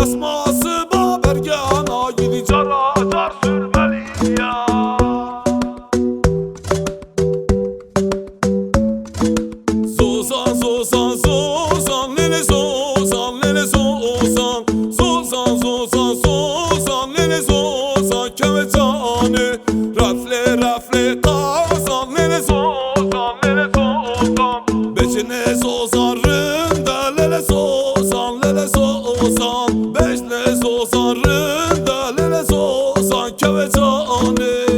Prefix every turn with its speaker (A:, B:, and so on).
A: Esması babergana gidi cara car sürmeli ya. Zozan zozan zozan lele zozan lele zozan zozan zozan zozan lele zozan kemetanı rafle rafle kazan lele zozan lele zozan beşine zozarında lele zozan lele zozan beşine zozarında lele zozan kemetanı